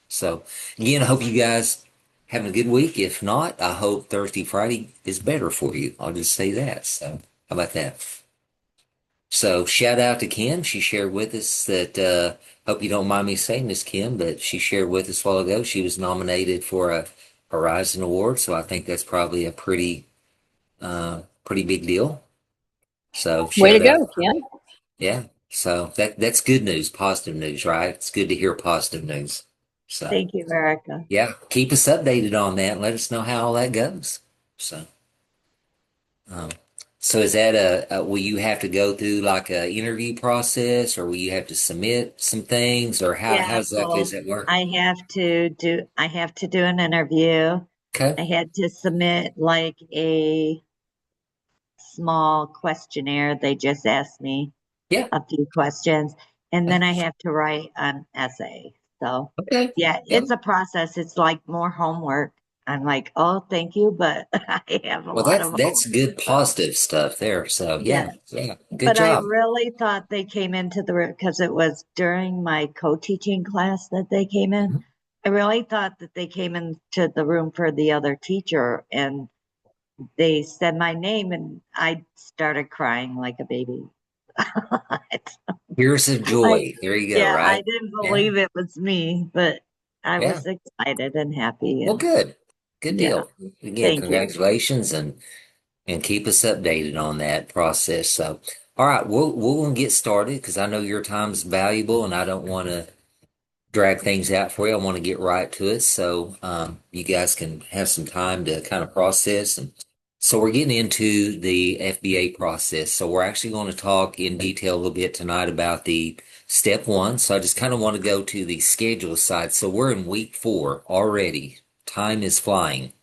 So again, I hope you guys having a good week. If not, I hope Thursday, Friday is better for you. I'll just say that. So how about that? So shout out to Kim. She shared with us that hope you don't mind me saying this, Kim, but she shared with us a while ago she was nominated for a Horizon Award. So I think that's probably a pretty big deal. So Way to shout out. go, Kim. Yeah. So that's good news, positive news, right? It's good to hear positive news. So Thank you, Erica. yeah, keep us updated on that and let us know how all that goes. So um, so is that will you have to go through like a interview process, or will you have to submit some things, or how Yeah, exactly does well, that work? I have to do an interview. Okay. I had to submit like a small questionnaire. They just asked me Yeah. a few questions, and Okay. then I have to write an essay. So, Okay. yeah, Yeah. it's a process. It's like more homework. I'm like, oh, thank you, but I have a Well, lot that's of that's homework. good So, positive stuff there. So yeah. yeah, yeah, good But I job. really thought they came into the room because it was during my co-teaching class that they came in. Mhm. I really thought that they came into the room for the other teacher and they said my name and I started crying like a baby. Here's of I, joy. There you go. yeah, I Right. didn't Yeah. believe it was me, but I Yeah. was excited and happy Well, and good. Good yeah, deal. Again, thank you. congratulations and keep us updated on that process. So, all right, we'll get started because I know your time's valuable and I don't want to drag things out for you. I want to get right to it so you guys can have some time to kind of process. And so we're getting into the FBA process. So we're actually going to talk in detail a little bit tonight about the step one. So I just kind of want to go to the schedule side. So we're in week 4 already. Time is flying.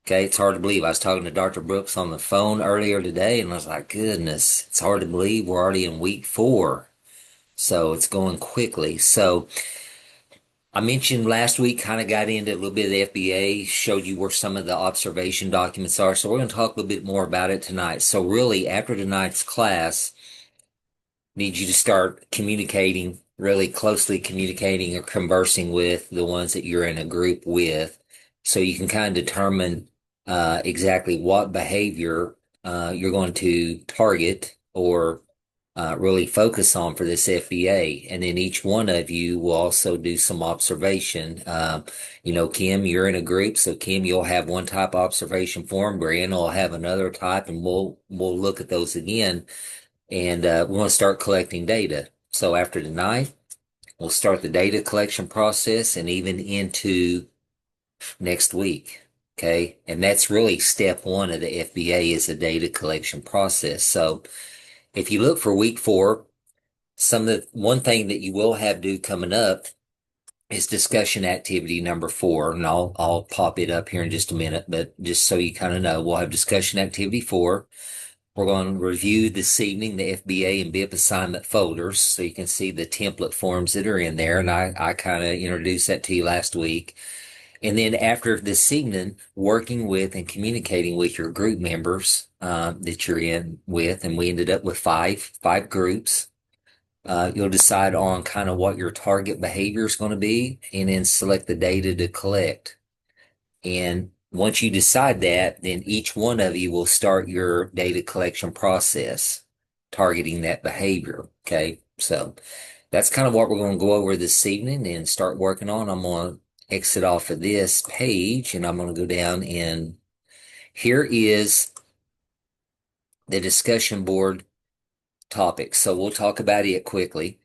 Okay, it's hard to believe. I was talking to Dr. Brooks on the phone earlier today, and I was like, goodness, it's hard to believe we're already in week 4. So it's going quickly. So I mentioned last week, kind of got into a little bit of the FBA, showed you where some of the observation documents are. So we're going to talk a little bit more about it tonight. So really, after tonight's class, need you to start communicating, really closely communicating or conversing with the ones that you're in a group with, so you can kind of determine exactly what behavior you're going to target or really focus on for this FBA. And then each one of you will also do some observation. Kim, you're in a group, so Kim, you'll have one type observation form. Brianna will have another type, and we'll look at those again and we want to start collecting data. So after tonight, we'll start the data collection process and even into next week. Okay. And that's really step one of the FBA is the data collection process. So if you look for week 4, one thing that you will have due coming up is discussion activity number 4. And I'll pop it up here in just a minute, but just so you kind of know, we'll have discussion activity 4. We're going to review this evening the FBA and BIP assignment folders so you can see the template forms that are in there. And I kind of introduced that to you last week. And then after this evening, working with and communicating with your group members that you're in with, and we ended up with five groups. You'll decide on kind of what your target behavior is going to be and then select the data to collect. And once you decide that, then each one of you will start your data collection process targeting that behavior. Okay. So that's kind of what we're going to go over this evening and start working on. I'm going to exit off of this page and I'm going to go down and here is the discussion board topic. So we'll talk about it quickly.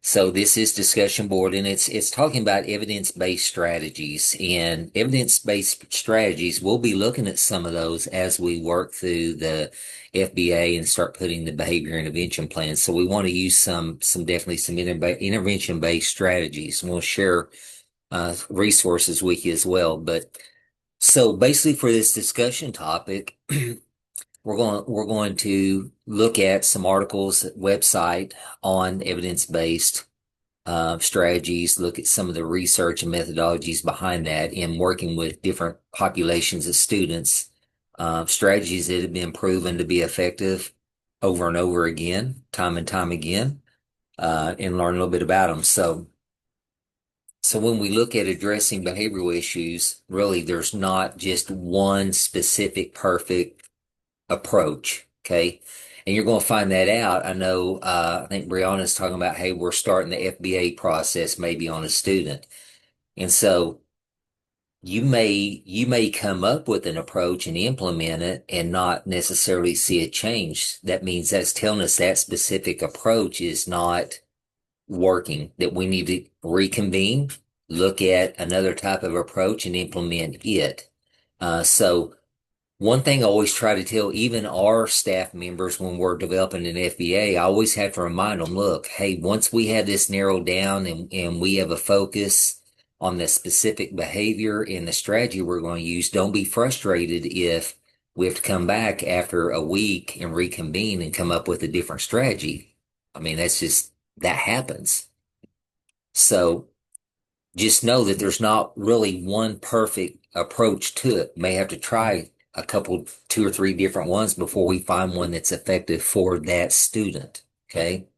So this is discussion board and it's talking about evidence-based strategies and evidence-based strategies. We'll be looking at some of those as we work through the FBA and start putting the behavior intervention plans. So we want to use definitely some intervention-based strategies. And we'll share resources with you as well. But so basically for this discussion topic, we're going to look at some articles, website on evidence-based strategies, look at some of the research and methodologies behind that in working with different populations of students, strategies that have been proven to be effective over and over again, time and time again, and learn a little bit about them. So So when we look at addressing behavioral issues, really there's not just one specific perfect approach. Okay. And you're going to find that out. I know, I think Brianna's talking about, hey, we're starting the FBA process maybe on a student. And so you may come up with an approach and implement it and not necessarily see a change. That means that's telling us that specific approach is not working, that we need to reconvene, look at another type of approach and implement it. So one thing I always try to tell even our staff members when we're developing an FBA, I always have to remind them, look, hey, once we have this narrowed down and we have a focus on the specific behavior and the strategy we're going to use, don't be frustrated if we have to come back after a week and reconvene and come up with a different strategy. I mean, that happens. So just know that there's not really one perfect approach to it. May have to try a couple, two or three different ones before we find one that's effective for that student. Okay.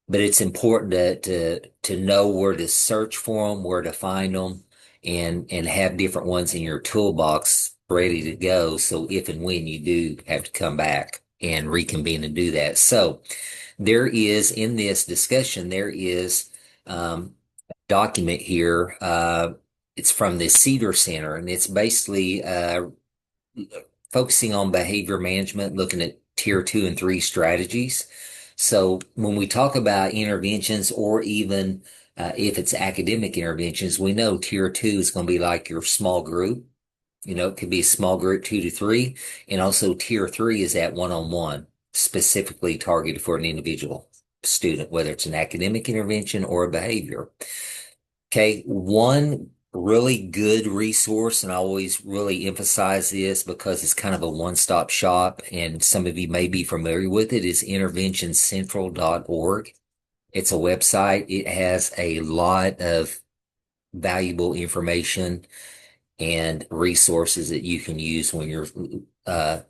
But it's important to know where to search for them, where to find them, and have different ones in your toolbox ready to go. So if and when you do have to come back and reconvene and do that. So there is in this discussion, there is, document here. It's from the Cedar Center, and it's basically focusing on behavior management, looking at tier 2 and 3 strategies. So when we talk about interventions, or even if it's academic interventions, we know tier 2 is going to be like your small group. It could be a small group 2 to 3, and also tier 3 is that one-on-one, specifically targeted for an individual student, whether it's an academic intervention or a behavior. Okay, one really good resource, and I always really emphasize this because it's kind of a one-stop shop, and some of you may be familiar with it, is interventioncentral.org. It's a website. It has a lot of valuable information and resources that you can use when you're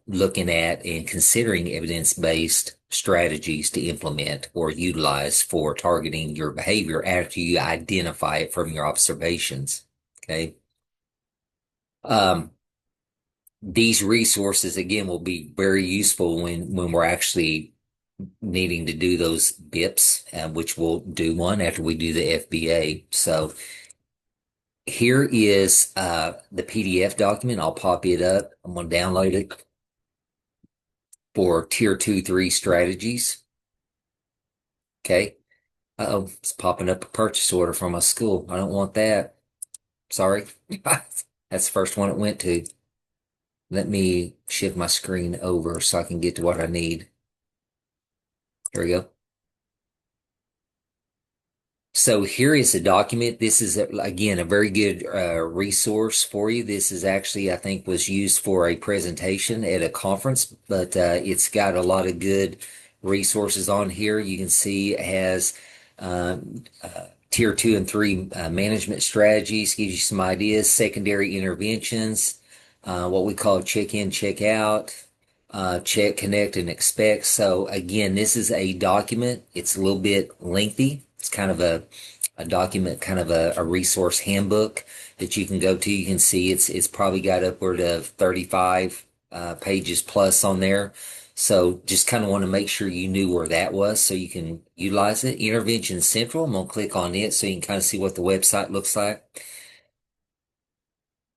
looking at and considering evidence-based strategies to implement or utilize for targeting your behavior after you identify it from your observations. Okay. Um, these resources again will be very useful when we're actually needing to do those BIPs, which we'll do one after we do the FBA. So here is the PDF document. I'll pop it up. I'm going to download it for tier 2, 3 strategies. Okay. Uh-oh, it's popping up a purchase order from my school. I don't want that. Sorry. That's the first one it went to. Let me shift my screen over so I can get to what I need. Here we go. So here is a document. This is, again, a very good resource for you. This is actually, I think, was used for a presentation at a conference, but it's got a lot of good resources on here. You can see it has tier 2 and 3 management strategies, gives you some ideas, secondary interventions, what we call check in, check out, check, connect, and expect. So again, this is a document. It's a little bit lengthy. It's kind of a document, kind of a resource handbook that you can go to. You can see it's probably got upward of 35 pages plus on there. So just kind of want to make sure you knew where that was so you can utilize it. Intervention Central, I'm going to click on it so you can kind of see what the website looks like.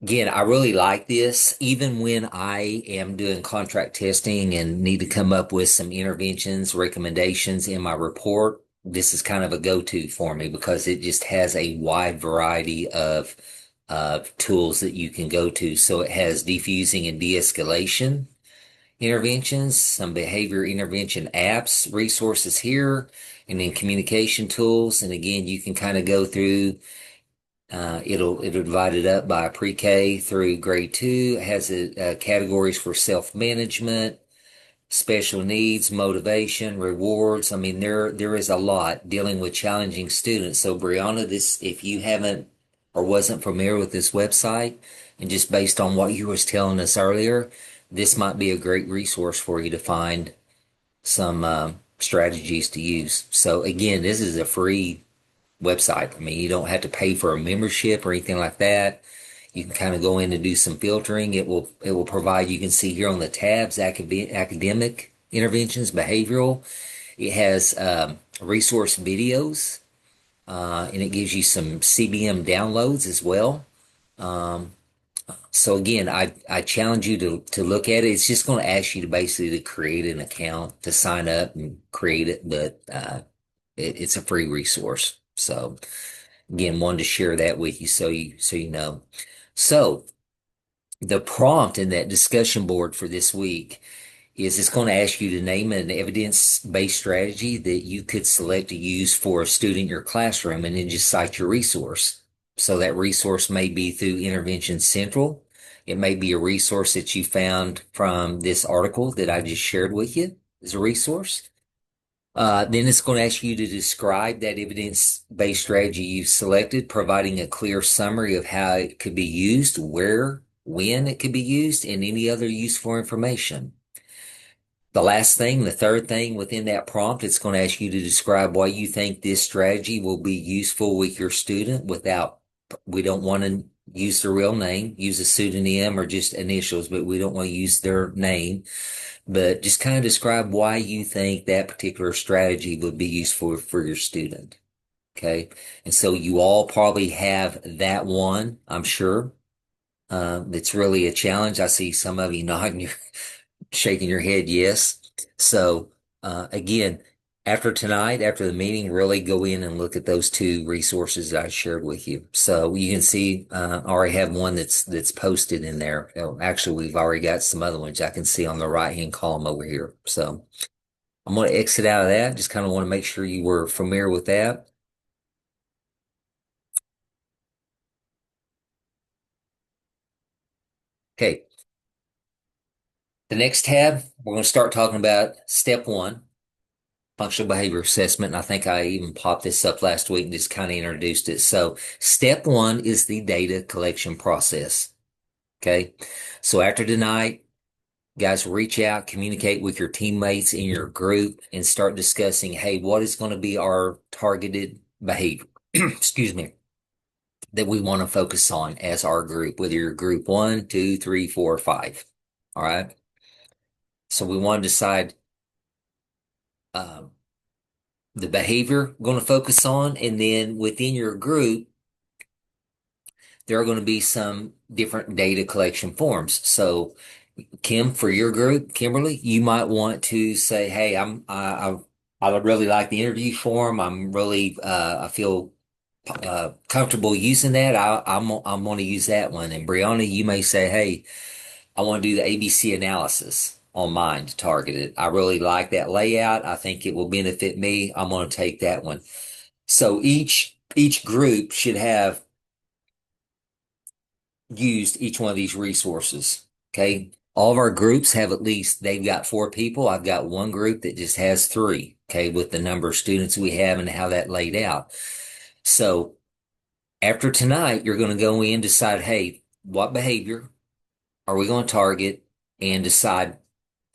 Again, I really like this. Even when I am doing contract testing and need to come up with some interventions, recommendations in my report, this is kind of a go-to for me because it just has a wide variety of tools that you can go to. So it has defusing and de-escalation interventions, some behavior intervention apps, resources here, and then communication tools. And again, you can kind of go through it'll divide it up by pre-K through grade 2. It has categories for self-management, special needs, motivation, rewards. I mean, there is a lot dealing with challenging students. So Brianna, this, if you haven't or wasn't familiar with this website, and just based on what you was telling us earlier, this might be a great resource for you to find some strategies to use. So again, this is a free website. I mean, you don't have to pay for a membership or anything like that. You can kind of go in and do some filtering. It will provide, you can see here on the tabs, academic interventions, behavioral. It has resource videos, and it gives you some CBM downloads as well. Um, so again, I challenge you to look at it. It's just going to ask you to basically to create an account, to sign up and create it, but it's a free resource. So again, wanted to share that with you so you know. So the prompt in that discussion board for this week is it's going to ask you to name an evidence-based strategy that you could select to use for a student in your classroom and then just cite your resource. So that resource may be through Intervention Central. It may be a resource that you found from this article that I just shared with you as a resource. Then it's going to ask you to describe that evidence-based strategy you've selected, providing a clear summary of how it could be used, where, when it could be used, and any other useful information. The last thing, the third thing within that prompt, it's going to ask you to describe why you think this strategy will be useful with your student without, we don't want to use their real name, use a pseudonym or just initials, but we don't want to use their name. But just kind of describe why you think that particular strategy would be useful for your student. Okay. And so you all probably have that one, I'm sure. It's really a challenge. I see some of you nodding your shaking your head yes. So again, after tonight, after the meeting, really go in and look at those two resources that I shared with you. So you can see I already have one that's posted in there. Oh, actually, we've already got some other ones I can see on the right-hand column over here. So I'm going to exit out of that. Just kind of want to make sure you were familiar with that. Okay. The next tab, we're going to start talking about step one, functional behavior assessment. And I think I even popped this up last week and just kind of introduced it. So step one is the data collection process. Okay. So after tonight, guys, reach out, communicate with your teammates in your group and start discussing, hey, what is going to be our targeted behavior? Excuse me, that we want to focus on as our group, whether you're group 1, 2, 3, 4, 5. All right. So we want to decide, um, the behavior we're going to focus on, and then within your group, there are going to be some different data collection forms. So, Kim, for your group, Kimberly, you might want to say, "Hey, I really like the interview form. I feel comfortable using that. I'm going to use that one." And Brianna, you may say, "Hey, I want to do the ABC analysis on mine to target it. I really like that layout. I think it will benefit me. I'm going to take that one." So each group should have used each one of these resources. Okay. All of our groups have at least, they've got 4 people. I've got one group that just has 3. Okay. With the number of students we have and how that laid out. So after tonight, you're going to go in, decide, hey, what behavior are we going to target, and decide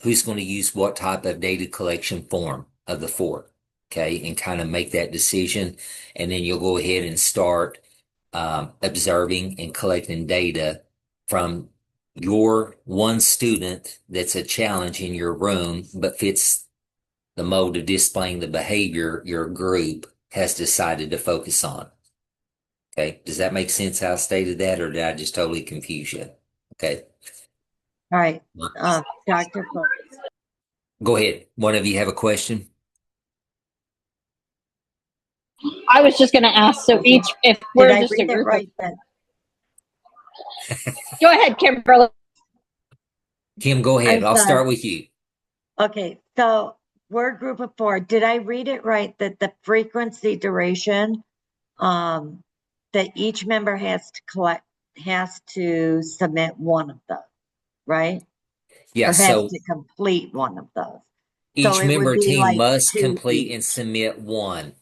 who's going to use what type of data collection form of the 4. Okay. And kind of make that decision. And then you'll go ahead and start observing and collecting data from your one student that's a challenge in your room, but fits the mode of displaying the behavior your group has decided to focus on. Okay. Does that make sense how I stated that, or did I just totally confuse you? Okay. All right, Dr. Go ahead. One of you have a question? I was just going to ask, so each, if Did we're I just a read it group of, right then? go ahead, Kimberly. Kim, go ahead. I'm I'll sorry. start with you. Okay, so we're a group of 4. Did I read it right that the frequency duration, um, that each member has to submit one of those, right? Yeah. Or has So to complete one of those. So each it would member be team like must 2 complete and each. submit one.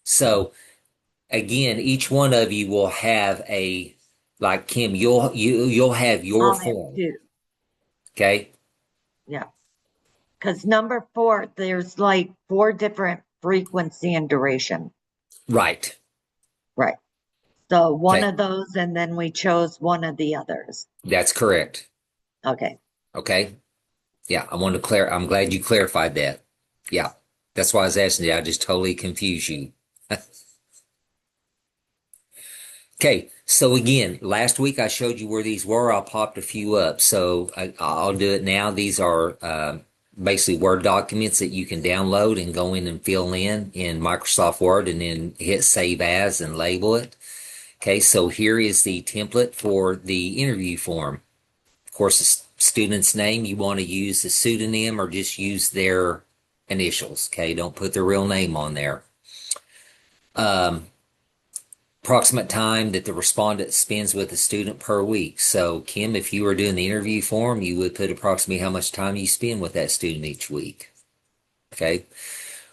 So again, each one of you will have a, like Kim, you'll have your I'll have form. 2. Okay. Yeah. Because number 4, there's like 4 different frequency and duration. Right. Right. So one Okay, of those, and then we chose one of the others. that's correct. Okay. Okay. Yeah, I want to clear. I'm glad you clarified that. Yeah, that's why I was asking you. I just totally confused you. Okay, so again, last week I showed you where these were. I popped a few up, so I'll do it now. These are basically Word documents that you can download and go in and fill in Microsoft Word, and then hit Save As and label it. Okay, so here is the template for the interview form. Of course, the student's name, you want to use the pseudonym or just use their initials. Okay, don't put their real name on there. Um, Approximate time that the respondent spends with the student per week. So, Kim, if you were doing the interview form, you would put approximately how much time you spend with that student each week. Okay.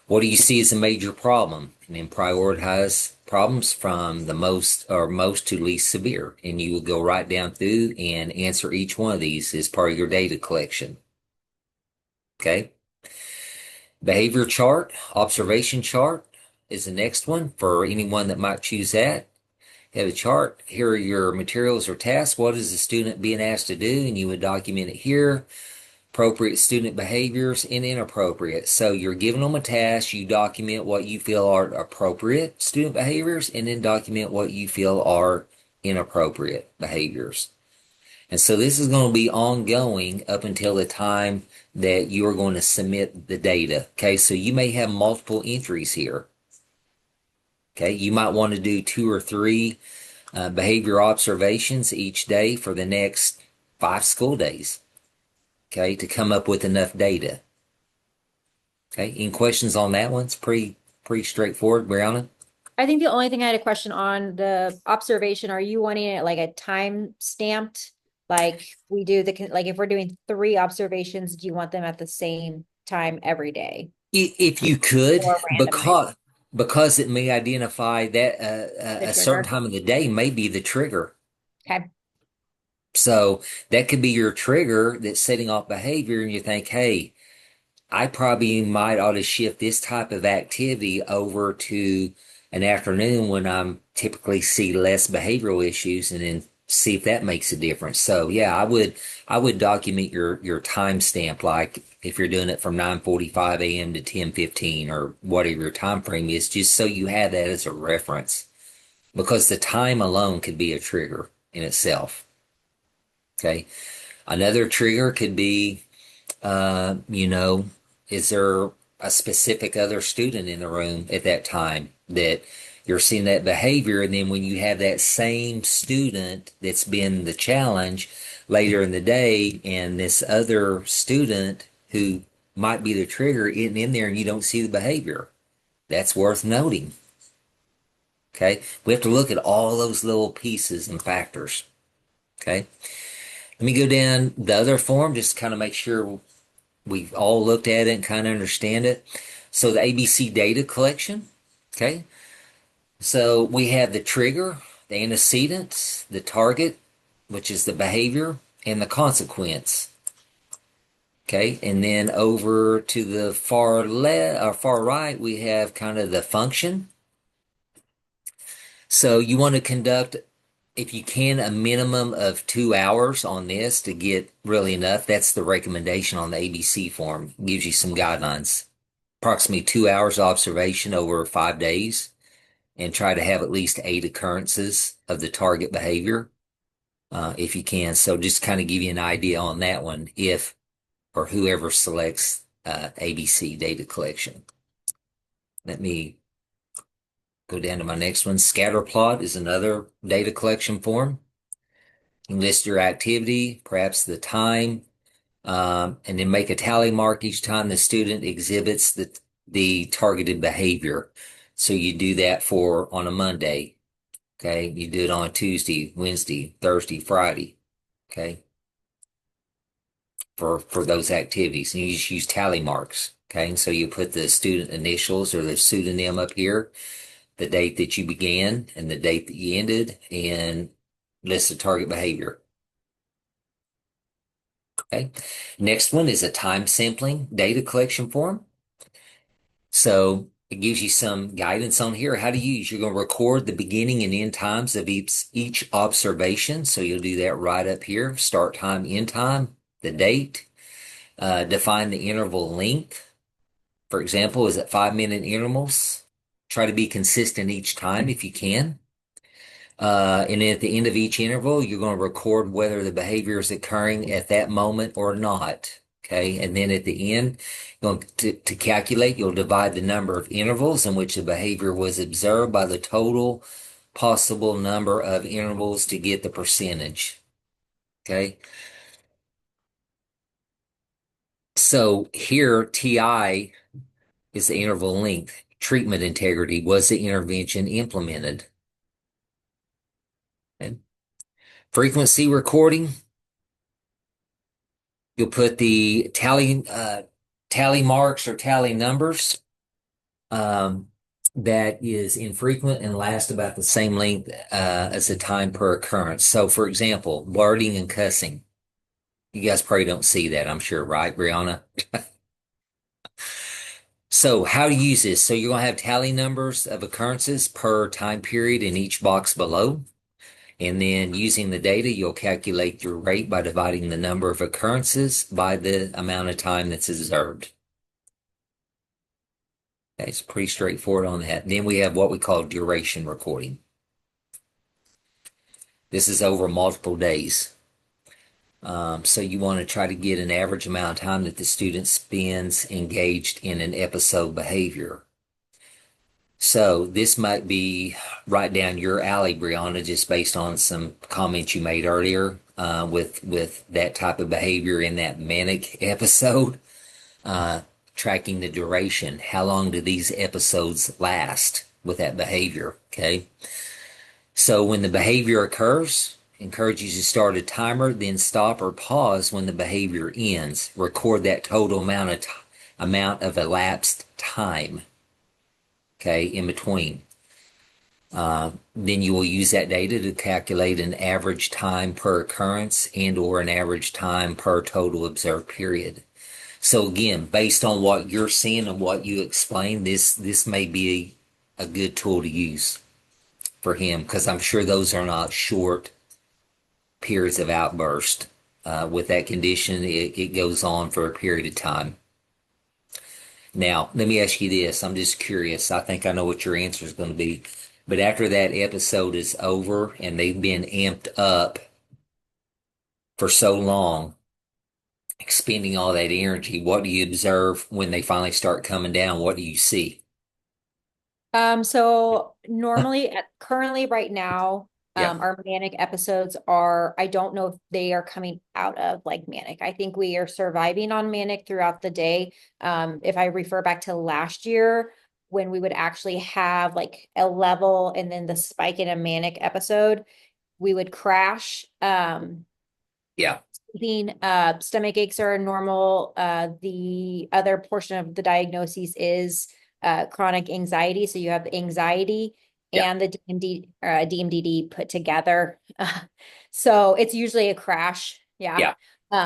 What do you see as a major problem? And then prioritize problems from the most to least severe. And you would go right down through and answer each one of these as part of your data collection. Okay. Behavior chart, observation chart is the next one for anyone that might choose that. You have a chart. Here are your materials or tasks. What is the student being asked to do? And you would document it here. Appropriate student behaviors and inappropriate. So you're giving them a task. You document what you feel are appropriate student behaviors and then document what you feel are inappropriate behaviors. And so this is going to be ongoing up until the time that you are going to submit the data. Okay, so you may have multiple entries here. Okay, you might want to do 2 or 3 behavior observations each day for the next 5 school days, okay, to come up with enough data. Okay, any questions on that one? It's pretty straightforward, Brianna. I think the only thing I had a question on the observation, are you wanting it like a time stamped? Like we do like if we're doing 3 observations, do you want them at the same time every day If you could, or randomized? because it may identify that The a certain trigger. time of the day may be the trigger. Okay. So that could be your trigger that's setting off behavior, and you think, hey, I probably might ought to shift this type of activity over to an afternoon when I'm typically see less behavioral issues, and then see if that makes a difference. So yeah, I would document your timestamp, like if you're doing it from 9:45 a.m. to 10:15 or whatever your time frame is, just so you have that as a reference. Because the time alone could be a trigger in itself. Okay. Another trigger could be you know, is there a specific other student in the room at that time that you're seeing that behavior? And then when you have that same student that's been the challenge later in the day, and this other student who might be the trigger isn't in there and you don't see the behavior, that's worth noting. Okay. We have to look at all those little pieces and factors. Okay. Let me go down the other form, just kind of make sure we've all looked at it and kind of understand it. So the ABC data collection, okay? So we have the trigger, the antecedent, the target, which is the behavior, and the consequence. Okay, and then over to the far left or far right, we have kind of the function. So you want to conduct, if you can, a minimum of 2 hours on this to get really enough. That's the recommendation on the ABC form. It gives you some guidelines. Approximately 2 hours observation over 5 days, and try to have at least 8 occurrences of the target behavior, if you can. So just kind of give you an idea on that one, if or whoever selects ABC data collection. Let me go down to my next one. Scatter plot is another data collection form. You list your activity, perhaps the time, and then make a tally mark each time the student exhibits the targeted behavior. So you do that for on a Monday. Okay. You do it on a Tuesday, Wednesday, Thursday, Friday. Okay. For those activities. And you just use tally marks. Okay. And so you put the student initials or the pseudonym up here, the date that you began and the date that you ended, and list the target behavior. Okay. Next one is a time sampling data collection form. So it gives you some guidance on here how to use. You're going to record the beginning and end times of each observation. So you'll do that right up here. Start time, end time, the date. Define the interval length. For example, is it 5 minute intervals? Try to be consistent each time if you can. And then at the end of each interval, you're going to record whether the behavior is occurring at that moment or not. Okay. And then at the end, going to calculate, you'll divide the number of intervals in which the behavior was observed by the total possible number of intervals to get the percentage. Okay. So here, TI is the interval length. Treatment integrity. Was the intervention implemented? Okay. Frequency recording. You'll put the tally marks or tally numbers that is infrequent and last about the same length as the time per occurrence. So, for example, blurting and cussing. You guys probably don't see that, I'm sure, right, Brianna? So, how to use this? So, you're going to have tally numbers of occurrences per time period in each box below. And then using the data, you'll calculate your rate by dividing the number of occurrences by the amount of time that's observed. Okay, it's pretty straightforward on that. Then we have what we call duration recording. This is over multiple days. So you want to try to get an average amount of time that the student spends engaged in an episode behavior. So this might be right down your alley, Brianna, just based on some comments you made earlier with that type of behavior in that manic episode. Tracking the duration. How long do these episodes last with that behavior? Okay. So when the behavior occurs, encourage you to start a timer, then stop or pause when the behavior ends. Record that total amount of elapsed time. Okay, in between. Then you will use that data to calculate an average time per occurrence and or an average time per total observed period. So again, based on what you're seeing and what you explained, this may be a good tool to use for him because I'm sure those are not short periods of outburst. With that condition, it goes on for a period of time. Now, let me ask you this. I'm just curious. I think I know what your answer is going to be. But after that episode is over and they've been amped up for so long, expending all that energy, what do you observe when they finally start coming down? What do you see? So normally currently right now, Yeah. our manic episodes are, I don't know if they are coming out of like manic. I think we are surviving on manic throughout the day. If I refer back to last year, when we would actually have like a level and then the spike in a manic episode, we would crash. Yeah. Stomach aches are normal. The other portion of the diagnosis is chronic anxiety. So you have anxiety Yeah. and the DMDD put together. So it's usually a crash. Yeah. Yeah.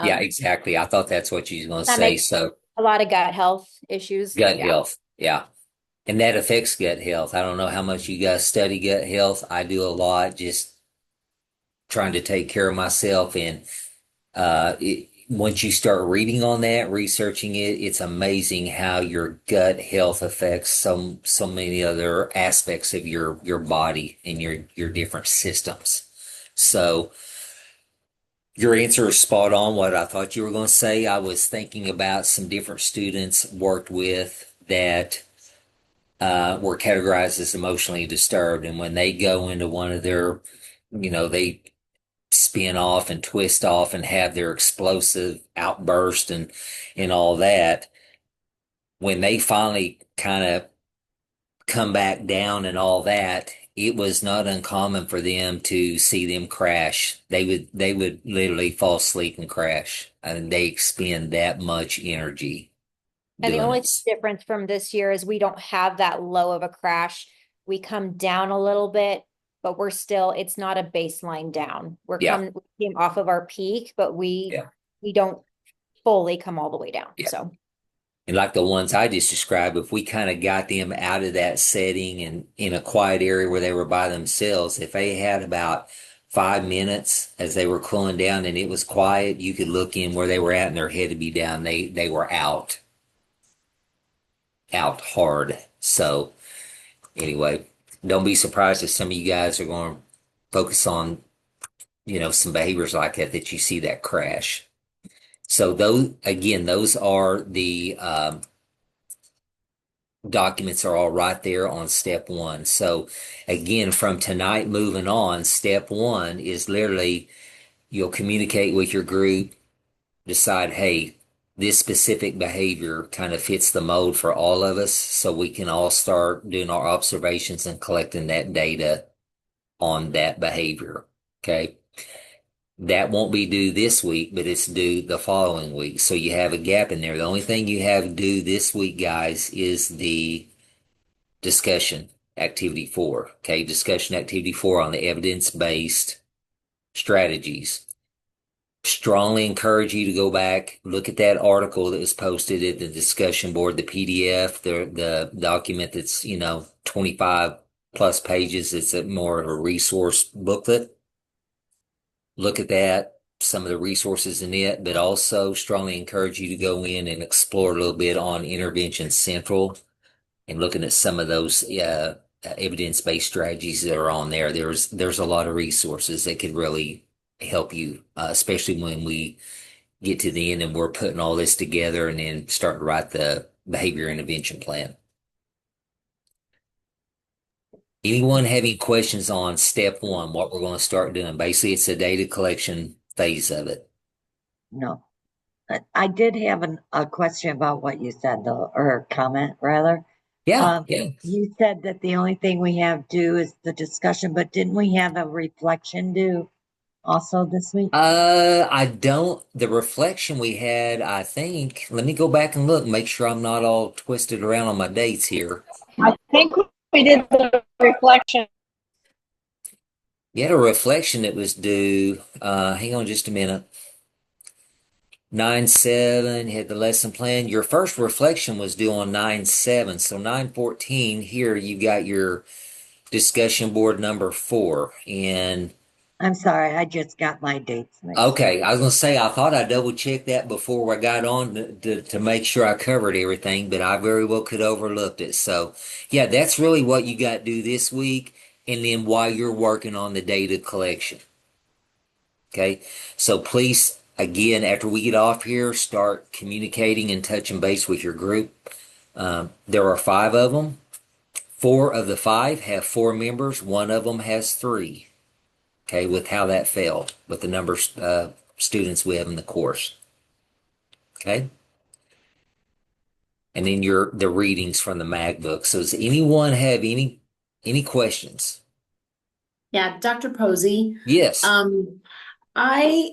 Yeah, exactly. I thought that's what you were going to say. Stomach, So a lot of gut health issues. gut Yeah. health. Yeah. And that affects gut health. I don't know how much you guys study gut health. I do a lot just trying to take care of myself. And once you start reading on that, researching it, it's amazing how your gut health affects so many other aspects of your body and your different systems. So your answer is spot on what I thought you were going to say. I was thinking about some different students worked with that were categorized as emotionally disturbed. And when they go into one of their, they spin off and twist off and have their explosive outburst and all that, when they finally kind of come back down and all that, it was not uncommon for them to see them crash. They would literally fall asleep and crash. And they expend that much energy And the doing only this. difference from this year is we don't have that low of a crash. We come down a little bit, but it's not a baseline down. Yeah, We came off of our peak, but we yeah, we don't fully come all the way down. yeah. So And like the ones I just described, if we kind of got them out of that setting and in a quiet area where they were by themselves, if they had about 5 minutes as they were cooling down and it was quiet, you could look in where they were at and their head would be down. They were out hard. So anyway, don't be surprised if some of you guys are going to focus on, some behaviors like that you see that crash. So those are the documents are all right there on step one. So again, from tonight moving on, step one is literally you'll communicate with your group, decide, hey, this specific behavior kind of fits the mold for all of us, so we can all start doing our observations and collecting that data on that behavior. Okay. That won't be due this week, but it's due the following week. So you have a gap in there. The only thing you have due this week, guys, is the discussion activity four. Okay. Discussion activity four on the evidence-based strategies. Strongly encourage you to go back, look at that article that was posted at the discussion board, the PDF, the document that's, 25 plus pages. It's more of a resource booklet. Look at that, some of the resources in it, but also strongly encourage you to go in and explore a little bit on Intervention Central and looking at some of those evidence-based strategies that are on there. There's a lot of resources that could really help you, especially when we get to the end and we're putting all this together and then start to write the behavior intervention plan. Anyone have any questions on step one, what we're going to start doing? Basically, it's a data collection phase of it. No. I did have a question about what you said though, or comment rather. Yeah, yeah. You said that the only thing we have due is the discussion, but didn't we have a reflection due also this week? I don't, the reflection we had, I think, let me go back and look, make sure I'm not all twisted around on my dates here. I think we did the reflection. You had a reflection that was due, hang on just a minute. 9/7, you had the lesson plan. Your first reflection was due on 9/7. So 9/14, here you got your discussion board number 4. And I'm sorry, I just got my dates mixed okay, up. I was gonna say I thought I double checked that before I got on to make sure I covered everything, but I very well could overlooked it. So yeah, that's really what you got to do this week, and then while you're working on the data collection. Okay, so please, again, after we get off here, start communicating and touching base with your group. There are 5 of them. 4 of the 5 have 4 members. 1 of them has 3. Okay, with how that fell, with the number of students we have in the course. Okay, and then the readings from the mag book. So does anyone have any questions? Yeah, Dr. Posey. Yes. I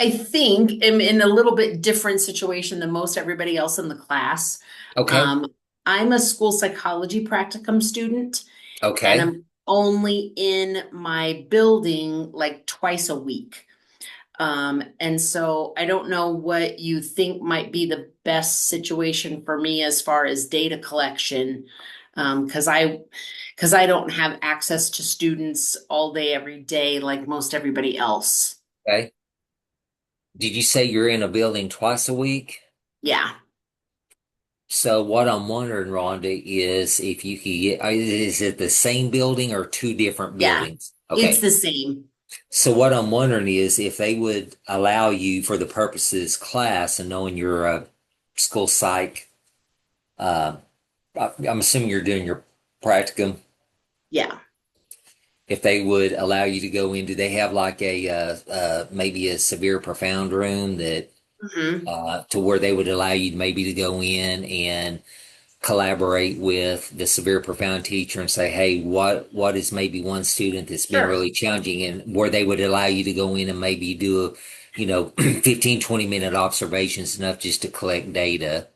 I think am in a little bit different situation than most everybody else in the class. Okay. Um, I'm a school psychology practicum student, and Okay. I'm only in my building like twice a week. And so I don't know what you think might be the best situation for me as far as data collection. Because I don't have access to students all day, every day, like most everybody else. Okay. Did you say you're in a building twice a week? Yeah, So what I'm wondering, Rhonda, is if you could get, is it the same building or 2 different yeah, buildings? it's Okay. the same. So what I'm wondering is if they would allow you for the purposes class and knowing you're a school psych, uh, I'm assuming you're doing your practicum. Yeah. If they would allow you to go in, do they have like a maybe a severe profound room that Hmm. to where they would allow you maybe to go in and collaborate with the severe profound teacher and say, hey, what is maybe one student that's been Sure. really challenging, and where they would allow you to go in and maybe do a 15, 20 minute observations enough just to collect data,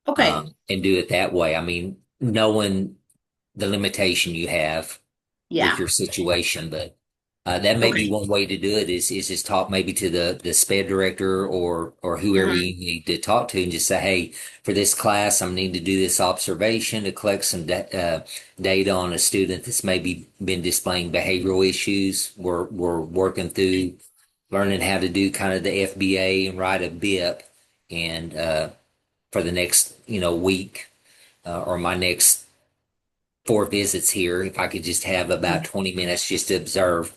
Okay. and do it that way. I mean, knowing the limitation you have with Yeah. your situation, but That may be Okay. one way to do it is just talk maybe to the SPED director or whoever Mhm. you need to talk to and just say, hey, for this class, I'm need to do this observation to collect some data on a student that's maybe been displaying behavioral issues. We're working through learning how to do kind of the FBA and write a BIP and for the next week or my next 4 visits here, if I could just have about 20 minutes just to observe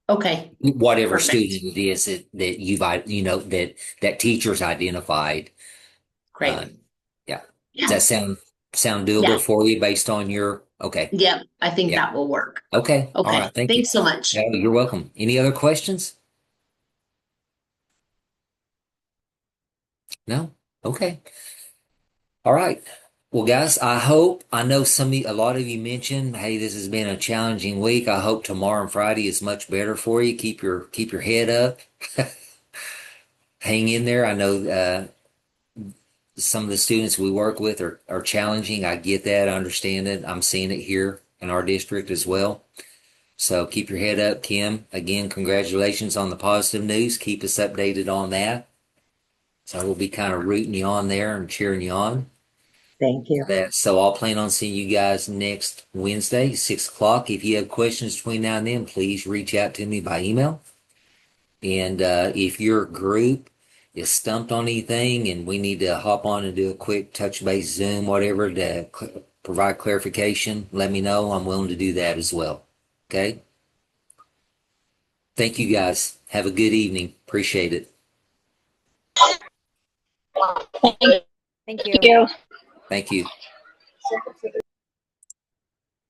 Okay, whatever perfect. student it is that that teacher's identified. Uh, Great. yeah. Does Yeah. that sound Yeah. doable for you based on your okay? Yeah. I think Yeah. that will work. Okay. All Okay. right. Thank you. Thanks so much. Yeah, you're welcome. Any other questions? No? Okay. All right. Well, guys, I know a lot of you mentioned, hey, this has been a challenging week. I hope tomorrow and Friday is much better for you. Keep your head up. Hang in there. I know some of the students we work with are challenging. I get that. I understand it. I'm seeing it here in our district as well. So keep your head up, Kim. Again, congratulations on the positive news. Keep us updated on that. So we'll be kind of rooting you on there and cheering you on. Thank you. So I'll plan on seeing you guys next Wednesday, 6 o'clock. If you have questions between now and then, please reach out to me by email. And if your group is stumped on anything and we need to hop on and do a quick touch base Zoom, whatever, to provide clarification, let me know. I'm willing to do that as well. Okay. Thank you guys. Have a good evening. Appreciate it. Thank Thank you. you. Thank you.